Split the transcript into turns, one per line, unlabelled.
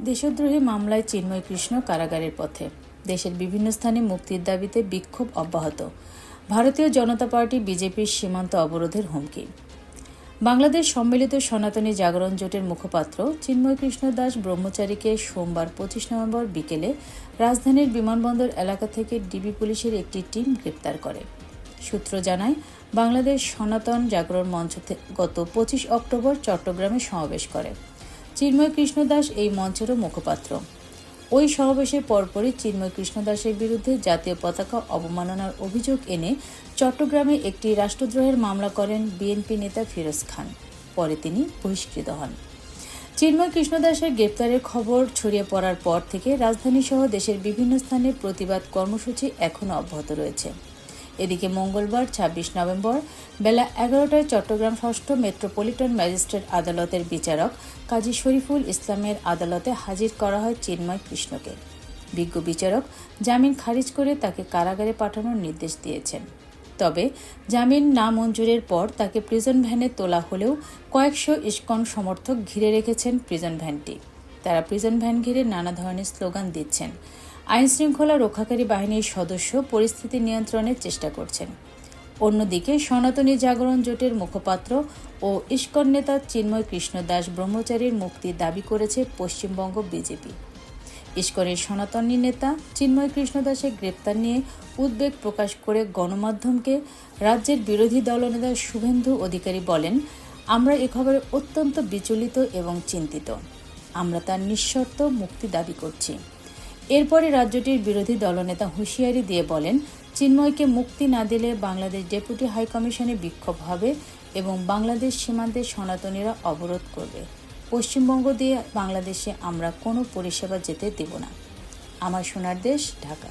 দেশদ্রোহী মামলায় চিন্ময় কৃষ্ণ কারাগারের পথে। দেশের বিভিন্ন স্থানে মুক্তির দাবিতে বিক্ষোভ অব্যাহত। ভারতীয় জনতা পার্টি বিজেপির সীমান্ত অবরোধের হুমকি। বাংলাদেশ সম্মিলিত সনাতনী জাগরণ জোটের মুখপাত্র চিন্ময় কৃষ্ণ দাস ব্রহ্মচারীকে সোমবার 25 নভেম্বর বিকেলে রাজধানীর বিমানবন্দর এলাকা থেকে ডিবি পুলিশের একটি টিম গ্রেপ্তার করে। সূত্র জানায়, বাংলাদেশ সনাতন জাগরণ মঞ্চ গত 25 অক্টোবর চট্টগ্রামে সমাবেশ করে। চিন্ময় কৃষ্ণ দাস এই মঞ্চেরও মুখপাত্র। ওই সমাবেশের পরপরই চিন্ময় কৃষ্ণ দাসের বিরুদ্ধে জাতীয় পতাকা অবমাননার অভিযোগ এনে চট্টগ্রামে একটি রাষ্ট্রদ্রোহের মামলা করেন বিএনপি নেতা ফিরোজ খান। পরে তিনি বহিষ্কৃত হন। চিন্ময় কৃষ্ণ দাসের গ্রেপ্তারের খবর ছড়িয়ে পড়ার পর থেকে রাজধানীসহ দেশের বিভিন্ন স্থানে প্রতিবাদ কর্মসূচি এখনও অব্যাহত রয়েছে। এদিকে মঙ্গলবার 26 নভেম্বর বেলা 11টায় চট্টগ্রাম ৬ষ্ঠ মেট্রোপলিটন ম্যাজিস্ট্রেট আদালতের বিচারক কাজী শরীফুল ইসলামের আদালতে হাজির করা হয় চিন্ময় কৃষ্ণকে। বিজ্ঞ বিচারক জামিন খারিজ করে তাকে কারাগারে পাঠানোর নির্দেশ দিয়েছেন। তবে জামিন না মঞ্জুরের পর তাকে প্রিজন ভ্যানে তোলা হলেও কয়েকশো ইসকন সমর্থক ঘিরে রেখেছেন প্রিজন ভ্যানটি। তারা প্রিজন ভ্যান ঘিরে নানা ধরনের স্লোগান দিচ্ছেন। আইনশৃঙ্খলা রক্ষাকারী বাহিনীর সদস্য পরিস্থিতি নিয়ন্ত্রণের চেষ্টা করছেন। অন্যদিকে সনাতনী জাগরণ জোটের মুখপাত্র ও ইসকন নেতা চিন্ময় কৃষ্ণ দাস ব্রহ্মচারীর মুক্তি দাবি করেছে পশ্চিমবঙ্গ বিজেপি। ইসকনের সনাতনী নেতা চিন্ময় কৃষ্ণ দাসের গ্রেপ্তার নিয়ে উদ্বেগ প্রকাশ করে গণমাধ্যমকে রাজ্যের বিরোধী দলনেতা শুভেন্দু অধিকারী বলেন, আমরা এ খবরে অত্যন্ত বিচলিত এবং চিন্তিত। আমরা তার নিঃশর্ত মুক্তি দাবি করছি। এরপরে রাজ্যটির বিরোধী দলনেতা হুঁশিয়ারি দিয়ে বলেন, চিন্ময়কে মুক্তি না দিলে বাংলাদেশ ডেপুটি হাইকমিশনে বিক্ষোভ হবে এবং বাংলাদেশ সীমান্তে সনাতনীরা অবরোধ করবে। পশ্চিমবঙ্গ দিয়ে বাংলাদেশে আমরা কোনো পরিষেবা যেতে দেব না। আমার সোনার দেশ, ঢাকা।